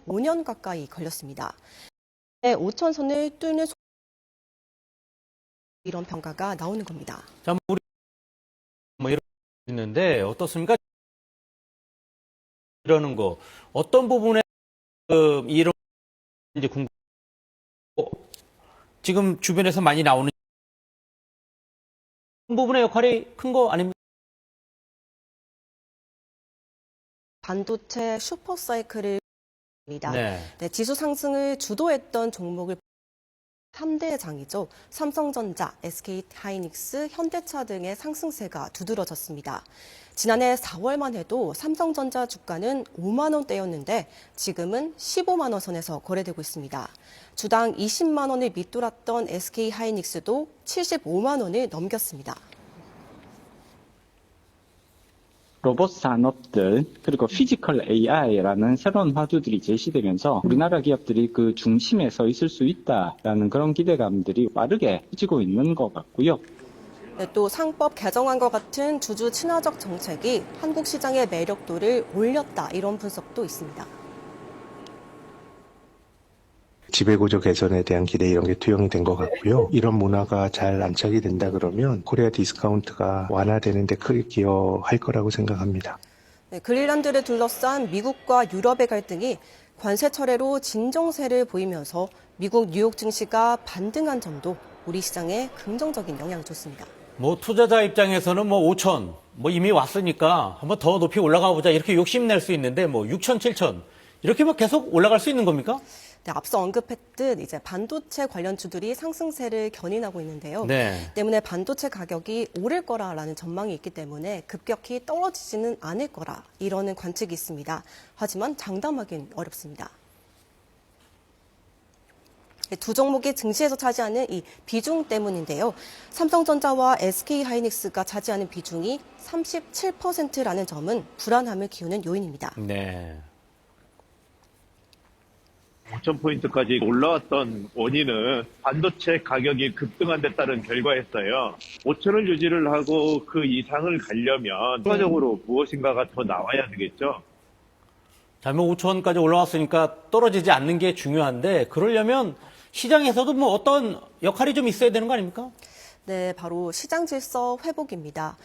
5년 가까이 걸렸습니다. 5,000선을 뚫는 이런 평가가 나오는 겁니다. 자, 우리 이런 있는데 어떻습니까? 이러는 거 어떤 부분에 이런 이제 궁금. 지금 주변에서 많이 나오는 부분의 역할이 큰 거 아닙니까? 반도체 슈퍼사이클을 입니다. 네. 지수 상승을 주도했던 종목을 3대 장이죠. 삼성전자, SK하이닉스, 현대차 등의 상승세가 두드러졌습니다. 지난해 4월만 해도 삼성전자 주가는 5만 원대였는데 지금은 15만 원 선에서 거래되고 있습니다. 주당 20만 원을 밑돌았던 SK하이닉스도 75만 원을 넘겼습니다. 로봇 산업들 그리고 피지컬 AI라는 새로운 화두들이 제시되면서 우리나라 기업들이 그 중심에 서 있을 수 있다라는 그런 기대감들이 빠르게 커지고 있는 것 같고요. 네, 또 상법 개정안과 같은 주주 친화적 정책이 한국 시장의 매력도를 올렸다 이런 분석도 있습니다. 지배구조 개선에 대한 기대 이런 게 투영이 된 것 같고요. 이런 문화가 잘 안착이 된다 그러면 코리아 디스카운트가 완화되는 데 크게 기여할 거라고 생각합니다. 네, 그린란드를 둘러싼 미국과 유럽의 갈등이 관세 철회로 진정세를 보이면서 미국 뉴욕 증시가 반등한 점도 우리 시장에 긍정적인 영향을 줬습니다. 투자자 입장에서는 5천, 이미 왔으니까 한번 더 높이 올라가 보자 이렇게 욕심낼 수 있는데 6천, 7천 이렇게 계속 올라갈 수 있는 겁니까? 네, 앞서 언급했듯 이제 반도체 관련주들이 상승세를 견인하고 있는데요. 네. 때문에 반도체 가격이 오를 거라라는 전망이 있기 때문에 급격히 떨어지지는 않을 거라 이러는 관측이 있습니다. 하지만 장담하기는 어렵습니다. 두 종목이 증시에서 차지하는 이 비중 때문인데요. 삼성전자와 SK하이닉스가 차지하는 비중이 37%라는 점은 불안함을 키우는 요인입니다. 네. 5,000포인트까지 올라왔던 원인은 반도체 가격이 급등한 데 따른 결과였어요. 5,000을 유지를 하고 그 이상을 가려면 추가적으로 무엇인가가 더 나와야 되겠죠. 자, 5천원까지 올라왔으니까 떨어지지 않는 게 중요한데 그러려면 시장에서도 어떤 역할이 좀 있어야 되는 거 아닙니까? 네, 바로 시장 질서 회복입니다.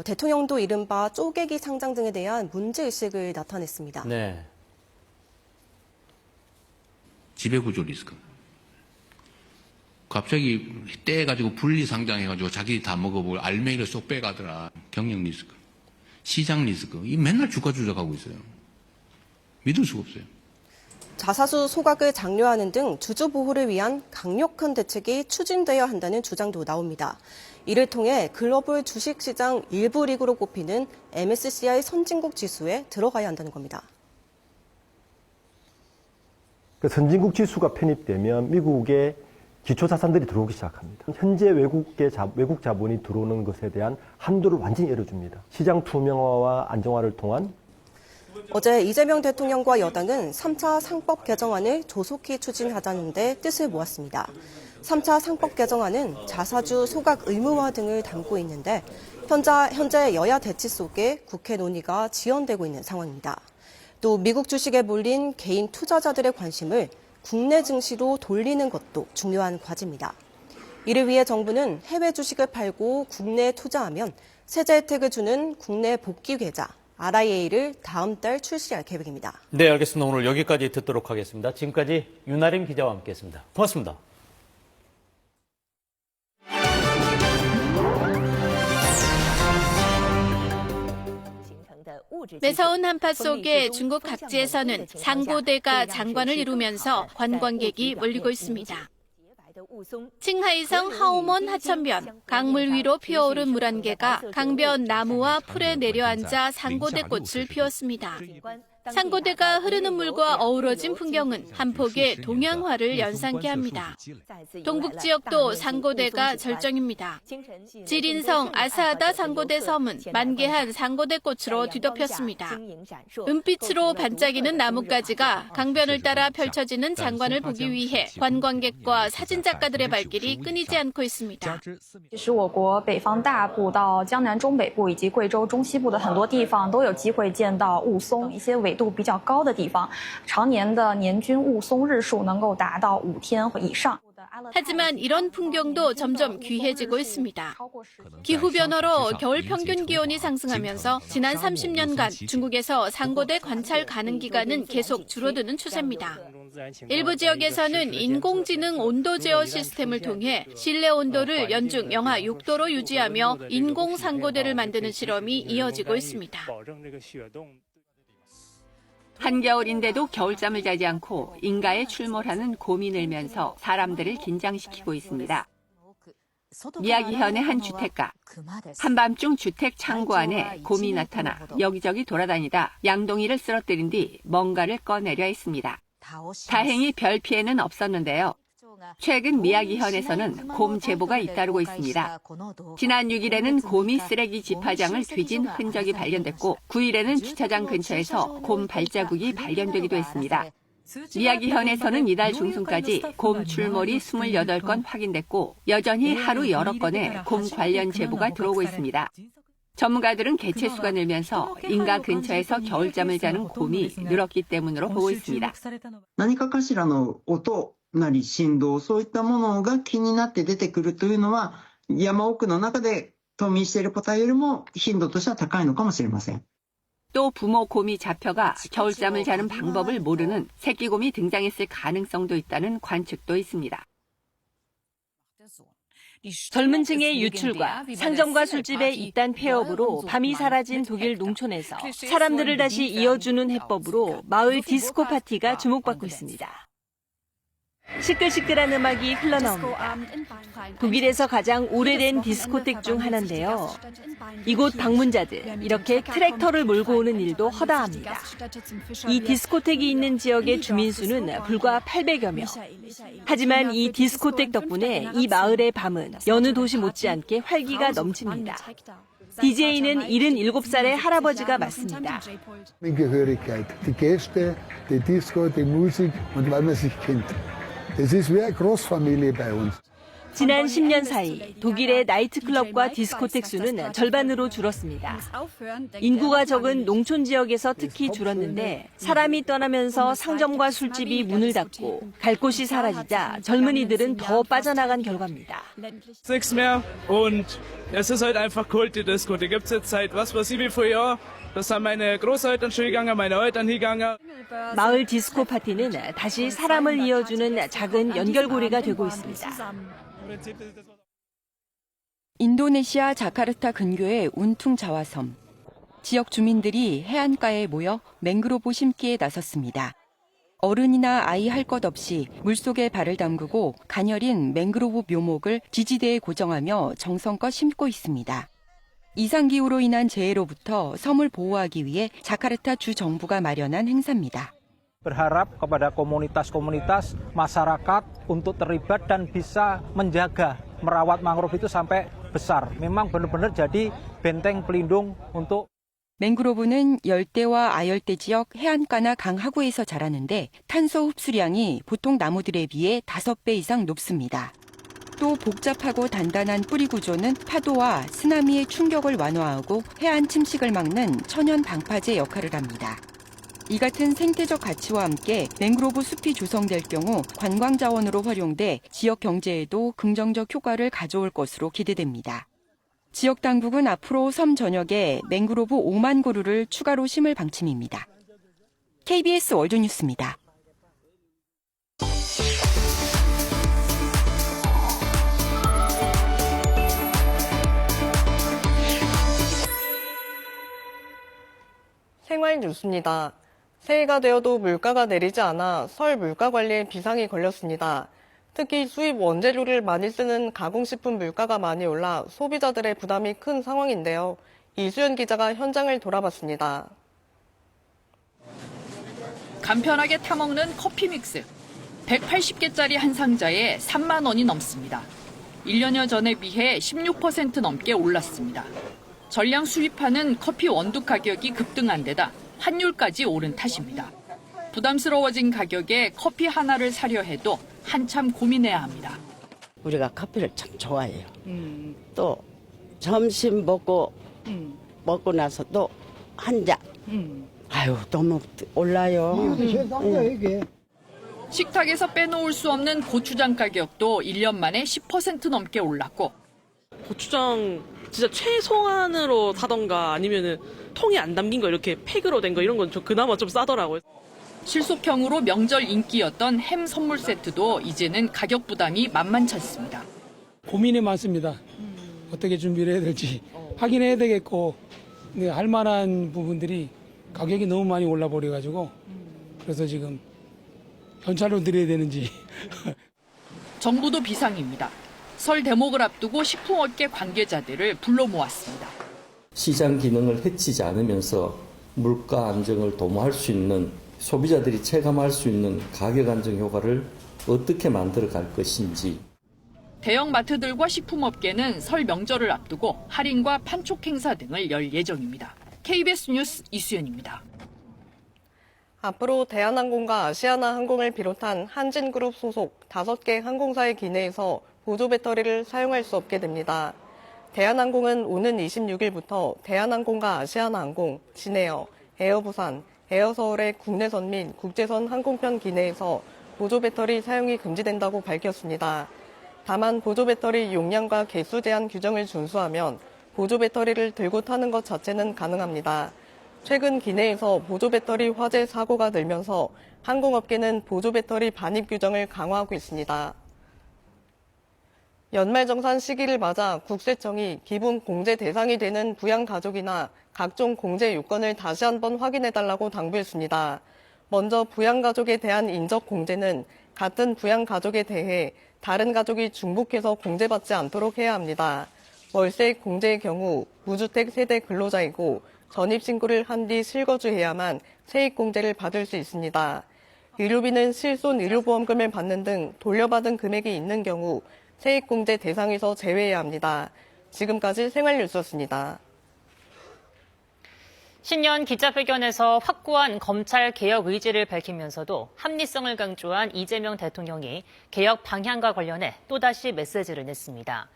대통령도 이른바 쪼개기 상장 등에 대한 문제의식을 나타냈습니다. 네. 지배구조 리스크. 갑자기 떼가지고 분리상장해가지고 자기 다 먹어보고 알맹이를 쏙 빼가더라. 경영 리스크. 시장 리스크. 이 맨날 주가 조작하고 있어요. 믿을 수가 없어요. 자사주 소각을 장려하는 등 주주 보호를 위한 강력한 대책이 추진되어야 한다는 주장도 나옵니다. 이를 통해 글로벌 주식시장 일부 리그로 꼽히는 MSCI 선진국 지수에 들어가야 한다는 겁니다. 선진국 지수가 편입되면 미국의 기초자산들이 들어오기 시작합니다. 현재 외국 자본이 들어오는 것에 대한 한도를 완전히 열어줍니다. 시장 투명화와 안정화를 통한 어제 이재명 대통령과 여당은 3차 상법 개정안을 조속히 추진하자는 데 뜻을 모았습니다. 3차 상법 개정안은 자사주 소각 의무화 등을 담고 있는데 현재 여야 대치 속에 국회 논의가 지연되고 있는 상황입니다. 또 미국 주식에 몰린 개인 투자자들의 관심을 국내 증시로 돌리는 것도 중요한 과제입니다. 이를 위해 정부는 해외 주식을 팔고 국내에 투자하면 세제 혜택을 주는 국내 복귀 계좌 RIA를 다음 달 출시할 계획입니다. 네, 알겠습니다. 오늘 여기까지 듣도록 하겠습니다. 지금까지 윤아림 기자와 함께했습니다. 고맙습니다. 매서운 한파 속에 중국 각지에서는 상고대가 장관을 이루면서 관광객이 몰리고 있습니다. 칭하이성 하오먼 하천변, 강물 위로 피어오른 물 한 개가 강변 나무와 풀에 내려앉아 상고대 꽃을 피웠습니다. 상고대가 흐르는 물과 어우러진 풍경은 한 폭의 동양화를 연상케 합니다. 동북 지역도 상고대가 절정입니다. 지린성 아사하다 상고대 섬은 만개한 상고대 꽃으로 뒤덮였습니다. 은빛으로 반짝이는 나뭇가지가 강변을 따라 펼쳐지는 장관을 보기 위해 관광객과 사진작가들의 발길이 끊이지 않고 있습니다. 其实我国北方大部到江南中北部以及贵州中西部的很多地方都有机会见到雾凇，一些伟纬度比较高的地方，常年的年均雾凇日数能够达到5天以上。 하지만 이런 풍경도 점점 귀해지고 있습니다. 기후변화로 겨울 평균 기온이 상승하면서 지난 30년간 중국에서 상고대 관찰 가능 기간은 계속 줄어드는 추세입니다. 일부 지역에서는 인공지능 온도 제어 시스템을 통해 실내 온도를 연중 영하 6도로 유지하며 인공 상고대를 만드는 실험이 이어지고 있습니다. 한겨울인데도 겨울잠을 자지 않고 인가에 출몰하는 곰이 늘면서 사람들을 긴장시키고 있습니다. 미야기현의 한 주택가. 한밤중 주택 창고 안에 곰이 나타나 여기저기 돌아다니다 양동이를 쓰러뜨린 뒤 뭔가를 꺼내려 했습니다. 다행히 별 피해는 없었는데요. 최근 미야기현에서는 곰 제보가 잇따르고 있습니다. 지난 6일에는 곰이 쓰레기 집화장을 뒤진 흔적이 발견됐고 9일에는 주차장 근처에서 곰 발자국이 발견되기도 했습니다. 미야기현에서는 이달 중순까지 곰 출몰이 28건 확인됐고 여전히 하루 여러 건의 곰 관련 제보가 들어오고 있습니다. 전문가들은 개체수가 늘면서 인가 근처에서 겨울잠을 자는 곰이 늘었기 때문으로 보고 있습니다. 何かしらの音なり振動、そういったものが気になって出てくるというのは、山奥の中で冬眠している個体よりも頻度としては高いのかもしれません。 또 부모 곰이 잡혀가 겨울잠을 자는 방법을 모르는 새끼 곰이 등장했을 가능성도 있다는 관측도 있습니다. 젊은 층의 유출과 상점과 술집의 이딴 폐업으로 밤이 사라진 독일 농촌에서 사람들을 다시 이어주는 해법으로 마을 디스코 파티가 주목받고 있습니다. 시끌시끌한 음악이 흘러나옵니다. 독일에서 가장 오래된 디스코텍 중 하나인데요. 이곳 방문자들, 이렇게 트랙터를 몰고 오는 일도 허다합니다. 이 디스코텍이 있는 지역의 주민 수는 불과 800여 명. 하지만 이 디스코텍 덕분에 이 마을의 밤은 여느 도시 못지않게 활기가 넘칩니다. DJ는 77살의 할아버지가 맡습니다. 지난 10년 사이 독일의 나이트클럽과 디스코텍 수는 절반으로 줄었습니다. 인구가 적은 농촌 지역에서 특히 줄었는데 사람이 떠나면서 상점과 술집이 문을 닫고 갈 곳이 사라지자 젊은이들은 더 빠져나간 결과입니다. Nichts mehr und es ist halt einfach Kult, die Disco. Die gibt's jetzt seit was weiß ich wie viel Jahr. Das haben meine Großeltern schon gegangen, meine Eltern gegangen. 마을 디스코 파티는 다시 사람을 이어주는 작은 연결고리가 되고 있습니다. 인도네시아 자카르타 근교의 운퉁 자와섬. 지역 주민들이 해안가에 모여 맹그로브 심기에 나섰습니다. 어른이나 아이 할 것 없이 물속에 발을 담그고 가녀린 맹그로브 묘목을 지지대에 고정하며 정성껏 심고 있습니다. 이상기후로 인한 재해로부터 섬을 보호하기 위해 자카르타 주 정부가 마련한 행사입니다. Berharap kepada komunitas-komunitas masyarakat untuk terlibat dan bisa menjaga, merawat mangrove itu sampai besar. Memang benar-benar jadi benteng pelindung untuk 맹그로브는 열대와 아열대 지역 해안가나 강 하구에서 자라는데 탄소 흡수량이 보통 나무들에 비해 5배 이상 높습니다. 또 복잡하고 단단한 뿌리 구조는 파도와 쓰나미의 충격을 완화하고 해안 침식을 막는 천연 방파제 역할을 합니다. 이 같은 생태적 가치와 함께 맹그로브 숲이 조성될 경우 관광 자원으로 활용돼 지역 경제에도 긍정적 효과를 가져올 것으로 기대됩니다. 지역 당국은 앞으로 섬 전역에 맹그로브 5만 그루를 추가로 심을 방침입니다. KBS 월드뉴스입니다. 생활 뉴스입니다. 새해가 되어도 물가가 내리지 않아 설 물가 관리에 비상이 걸렸습니다. 특히 수입 원재료를 많이 쓰는 가공식품 물가가 많이 올라 소비자들의 부담이 큰 상황인데요. 이수연 기자가 현장을 돌아봤습니다. 간편하게 타먹는 커피 믹스. 180개짜리 한 상자에 3만 원이 넘습니다. 1년여 전에 비해 16% 넘게 올랐습니다. 전량 수입하는 커피 원두 가격이 급등한 데다 환율까지 오른 탓입니다. 부담스러워진 가격에 커피 하나를 사려 해도 한참 고민해야 합니다. 우리가 커피를 참 좋아해요. 또 점심 먹고 나서 또 한 잔. 아유, 너무 올라요. 식탁에서 빼놓을 수 없는 고추장 가격도 1년 만에 10% 넘게 올랐고 고추장 진짜 최소한으로 사던가 아니면은 통이 안 담긴 거 이렇게 팩으로 된 거 이런 건 그나마 좀 싸더라고요. 실속형으로 명절 인기였던 햄 선물 세트도 이제는 가격 부담이 만만치 않습니다. 고민이 많습니다. 어떻게 준비를 해야 될지 확인해야 되겠고, 근데 할 만한 부분들이 가격이 너무 많이 올라 버려가지고 그래서 지금 현찰로 드려야 되는지. 정부도 비상입니다. 설 대목을 앞두고 식품업계 관계자들을 불러 모았습니다. 시장 기능을 해치지 않으면서 물가 안정을 도모할 수 있는, 소비자들이 체감할 수 있는 가격 안정 효과를 어떻게 만들어 갈 것인지. 대형 마트들과 식품업계는 설 명절을 앞두고 할인과 판촉 행사 등을 열 예정입니다. KBS 뉴스 이수연입니다. 앞으로 대한항공과 아시아나항공을 비롯한 한진그룹 소속 5개 항공사의 기내에서 보조 배터리를 사용할 수 없게 됩니다. 대한항공은 오는 26일부터 대한항공과 아시아나항공, 진에어, 에어부산, 에어서울의 국내선 및 국제선 항공편 기내에서 보조 배터리 사용이 금지된다고 밝혔습니다. 다만 보조 배터리 용량과 개수 제한 규정을 준수하면 보조 배터리를 들고 타는 것 자체는 가능합니다. 최근 기내에서 보조 배터리 화재 사고가 늘면서 항공업계는 보조 배터리 반입 규정을 강화하고 있습니다. 연말정산 시기를 맞아 국세청이 기본 공제 대상이 되는 부양가족이나 각종 공제 요건을 다시 한번 확인해달라고 당부했습니다. 먼저 부양가족에 대한 인적 공제는 같은 부양가족에 대해 다른 가족이 중복해서 공제받지 않도록 해야 합니다. 월세액 공제의 경우 무주택 세대 근로자이고 전입신고를 한 뒤 실거주해야만 세액공제를 받을 수 있습니다. 의료비는 실손 의료보험금을 받는 등 돌려받은 금액이 있는 경우 세액공제 대상에서 제외해야 합니다. 지금까지 생활뉴스였습니다. 신년 기자회견에서 확고한 검찰 개혁 의지를 밝히면서도 합리성을 강조한 이재명 대통령이 개혁 방향과 관련해 또다시 메시지를 냈습니다.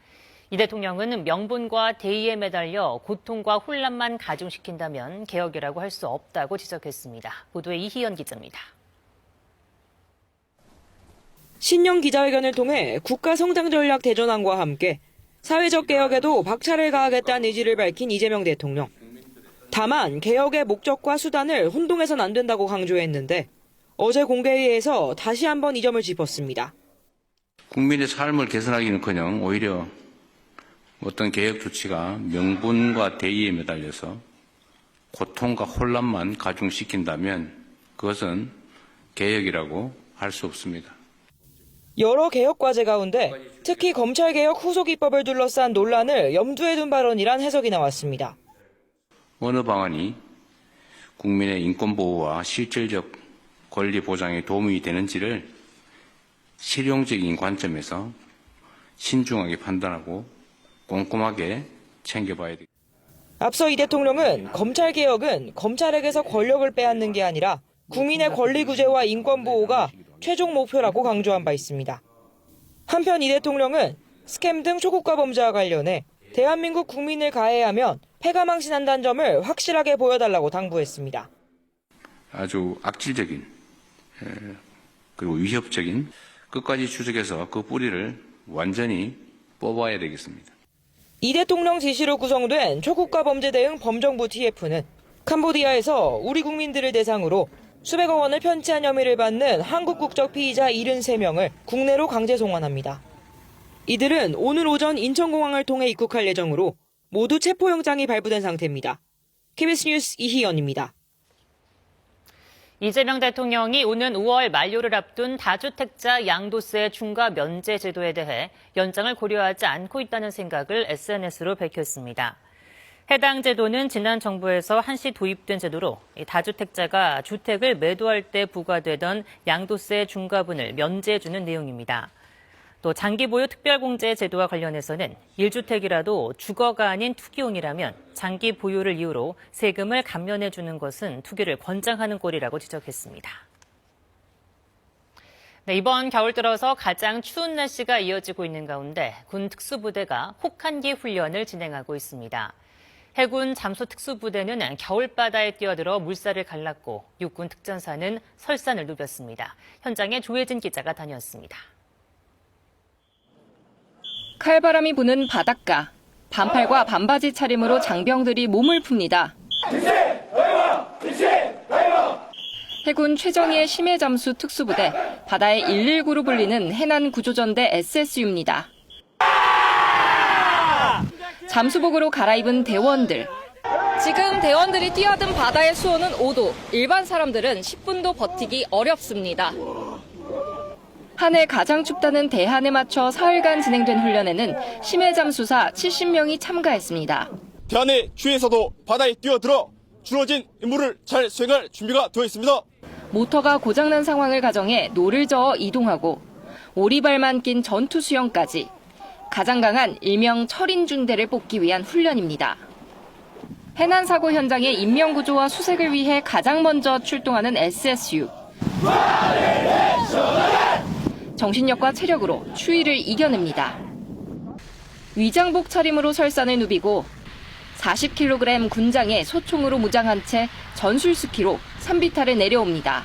이 대통령은 명분과 대의에 매달려 고통과 혼란만 가중시킨다면 개혁이라고 할 수 없다고 지적했습니다. 보도에 이희연 기자입니다. 신년 기자회견을 통해 국가성장전략 대전환과 함께 사회적 개혁에도 박차를 가하겠다는 의지를 밝힌 이재명 대통령. 다만 개혁의 목적과 수단을 혼동해서는 안 된다고 강조했는데 어제 공개회의에서 다시 한번 이 점을 짚었습니다. 국민의 삶을 개선하기는커녕 오히려 어떤 개혁 조치가 명분과 대의에 매달려서 고통과 혼란만 가중시킨다면 그것은 개혁이라고 할 수 없습니다. 여러 개혁 과제 가운데 특히 검찰개혁 후속 입법을 둘러싼 논란을 염두에 둔 발언이란 해석이 나왔습니다. 어느 방안이 국민의 인권보호와 실질적 권리 보장에 도움이 되는지를 실용적인 관점에서 신중하게 판단하고 꼼꼼하게 챙겨봐야 됩니다. 앞서 이 대통령은 검찰개혁은 검찰에게서 권력을 빼앗는 게 아니라 국민의 권리 구제와 인권 보호가 최종 목표라고 강조한 바 있습니다. 한편 이 대통령은 스캠 등 초국가 범죄와 관련해 대한민국 국민을 가해하면 패가망신한다는 점을 확실하게 보여달라고 당부했습니다. 아주 악질적인 그리고 위협적인 끝까지 추적해서 그 뿌리를 완전히 뽑아야 되겠습니다. 이 대통령 지시로 구성된 초국가 범죄 대응 범정부 TF는 캄보디아에서 우리 국민들을 대상으로 수백억 원을 편취한 혐의를 받는 한국 국적 피의자 73명을 국내로 강제 송환합니다. 이들은 오늘 오전 인천공항을 통해 입국할 예정으로 모두 체포영장이 발부된 상태입니다. KBS 뉴스 이희연입니다. 이재명 대통령이 오는 5월 만료를 앞둔 다주택자 양도세 중과 면제 제도에 대해 연장을 고려하지 않고 있다는 생각을 SNS로 밝혔습니다. 해당 제도는 지난 정부에서 한시 도입된 제도로 다주택자가 주택을 매도할 때 부과되던 양도세 중과분을 면제해주는 내용입니다. 또 장기보유 특별공제 제도와 관련해서는 1주택이라도 주거가 아닌 투기용이라면 장기 보유를 이유로 세금을 감면해주는 것은 투기를 권장하는 꼴이라고 지적했습니다. 네, 이번 겨울 들어서 가장 추운 날씨가 이어지고 있는 가운데 군 특수부대가 혹한기 훈련을 진행하고 있습니다. 해군 잠수특수부대는 겨울바다에 뛰어들어 물살을 갈랐고 육군 특전사는 설산을 누볐습니다. 현장에 조혜진 기자가 다녀왔습니다. 칼바람이 부는 바닷가. 반팔과 반바지 차림으로 장병들이 몸을 풉니다. 해군 최정예 심해잠수 특수부대, 바다의 119로 불리는 해난구조전대 SSU입니다. 잠수복으로 갈아입은 대원들. 지금 대원들이 뛰어든 바다의 수온은 5도, 일반 사람들은 10분도 버티기 어렵습니다. 한 해 가장 춥다는 대한에 맞춰 사흘간 진행된 훈련에는 심해잠수사 70명이 참가했습니다. 대한의 주위에서도 바다에 뛰어들어 주어진 임무를 잘 수행할 준비가 되어 있습니다. 모터가 고장난 상황을 가정해 노를 저어 이동하고 오리발만 낀 전투 수영까지 가장 강한 일명 철인중대를 뽑기 위한 훈련입니다. 해난 사고 현장의 인명구조와 수색을 위해 가장 먼저 출동하는 SSU. 정신력과 체력으로 추위를 이겨냅니다. 위장복 차림으로 설산을 누비고 40kg 군장에 소총으로 무장한 채 전술스키로 산비탈을 내려옵니다.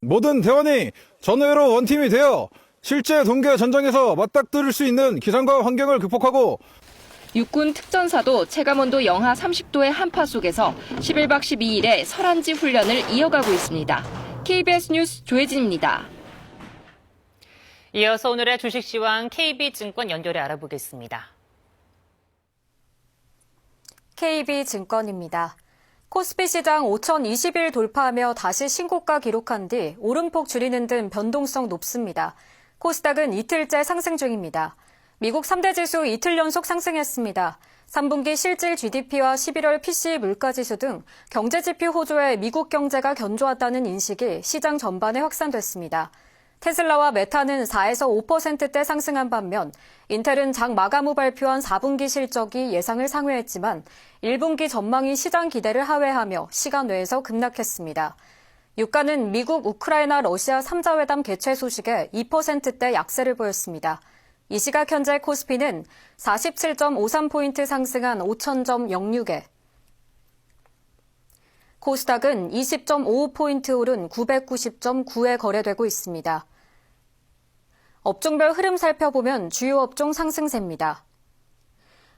모든 대원이 전우회로 원팀이 되어 실제 동계 전장에서 맞닥뜨릴 수 있는 기상과 환경을 극복하고 육군 특전사도 체감온도 영하 30도의 한파 속에서 11박 12일의 설안지 훈련을 이어가고 있습니다. KBS 뉴스 조혜진입니다. 이어서 오늘의 주식시황 KB증권 연결해 알아보겠습니다. KB증권입니다. 코스피 시장 5,020일 돌파하며 다시 신고가 기록한 뒤 오름폭 줄이는 등 변동성 높습니다. 코스닥은 이틀째 상승 중입니다. 미국 3대 지수 이틀 연속 상승했습니다. 3분기 실질 GDP와 11월 PCE 물가지수 등 경제지표 호조에 미국 경제가 견조하다는 인식이 시장 전반에 확산됐습니다. 테슬라와 메타는 4에서 5%대 상승한 반면 인텔은 장 마감 후 발표한 4분기 실적이 예상을 상회했지만 1분기 전망이 시장 기대를 하회하며 시간 외에서 급락했습니다. 유가는 미국, 우크라이나, 러시아 3자 회담 개최 소식에 2%대 약세를 보였습니다. 이 시각 현재 코스피는 47.53포인트 상승한 5,000.06에 코스닥은 20.55포인트 오른 990.9에 거래되고 있습니다. 업종별 흐름 살펴보면 주요 업종 상승세입니다.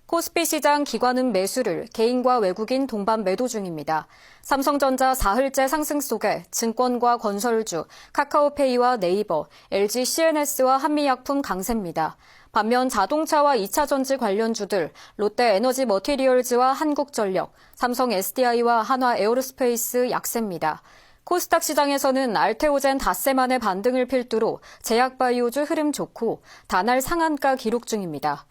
코스피 시장 기관은 매수를, 개인과 외국인 동반 매도 중입니다. 삼성전자 사흘째 상승 속에 증권과 건설주, 카카오페이와 네이버, LG CNS와 한미약품 강세입니다. 반면 자동차와 2차 전지 관련주들, 롯데 에너지 머티리얼즈와 한국전력, 삼성 SDI와 한화 에어로스페이스 약세입니다. 코스닥 시장에서는 알테오젠 닷새만의 반등을 필두로 제약바이오주 흐름 좋고 단알 상한가 기록 중입니다.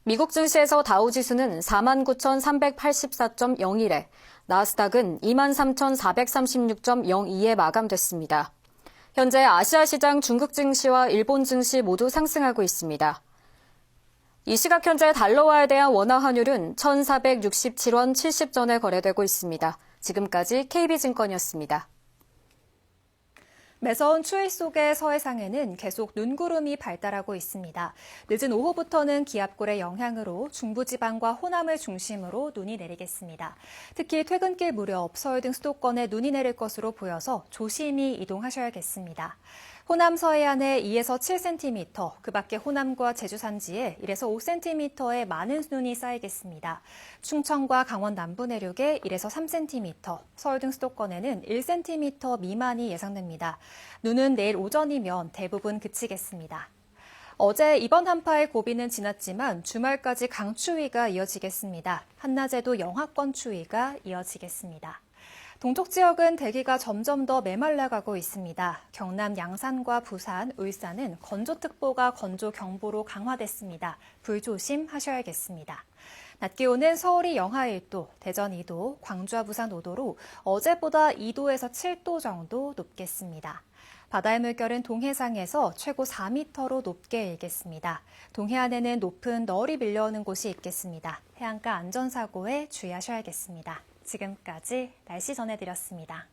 미국 증시에서 다우지수는 49,384.01에 나스닥은 23,436.02에 마감됐습니다. 현재 아시아 시장 중국 증시와 일본 증시 모두 상승하고 있습니다. 이 시각 현재 달러화에 대한 원화 환율은 1,467원 70전에 거래되고 있습니다. 지금까지 KB증권이었습니다. 매서운 추위 속의 서해상에는 계속 눈구름이 발달하고 있습니다. 늦은 오후부터는 기압골의 영향으로 중부지방과 호남을 중심으로 눈이 내리겠습니다. 특히 퇴근길 무렵 서울 등 수도권에 눈이 내릴 것으로 보여서 조심히 이동하셔야겠습니다. 호남 서해안에 2에서 7cm, 그 밖에 호남과 제주 산지에 1에서 5cm의 많은 눈이 쌓이겠습니다. 충청과 강원 남부 내륙에 1에서 3cm, 서울 등 수도권에는 1cm 미만이 예상됩니다. 눈은 내일 오전이면 대부분 그치겠습니다. 어제 이번 한파의 고비는 지났지만 주말까지 강추위가 이어지겠습니다. 한낮에도 영하권 추위가 이어지겠습니다. 동쪽 지역은 대기가 점점 더 메말라가고 있습니다. 경남 양산과 부산, 울산은 건조특보가 건조경보로 강화됐습니다. 불조심하셔야겠습니다. 낮 기온은 서울이 영하 1도, 대전 2도, 광주와 부산 5도로 어제보다 2도에서 7도 정도 높겠습니다. 바다의 물결은 동해상에서 최고 4m로 높게 일겠습니다. 동해안에는 높은 널이 밀려오는 곳이 있겠습니다. 해안가 안전사고에 주의하셔야겠습니다. 지금까지 날씨 전해드렸습니다.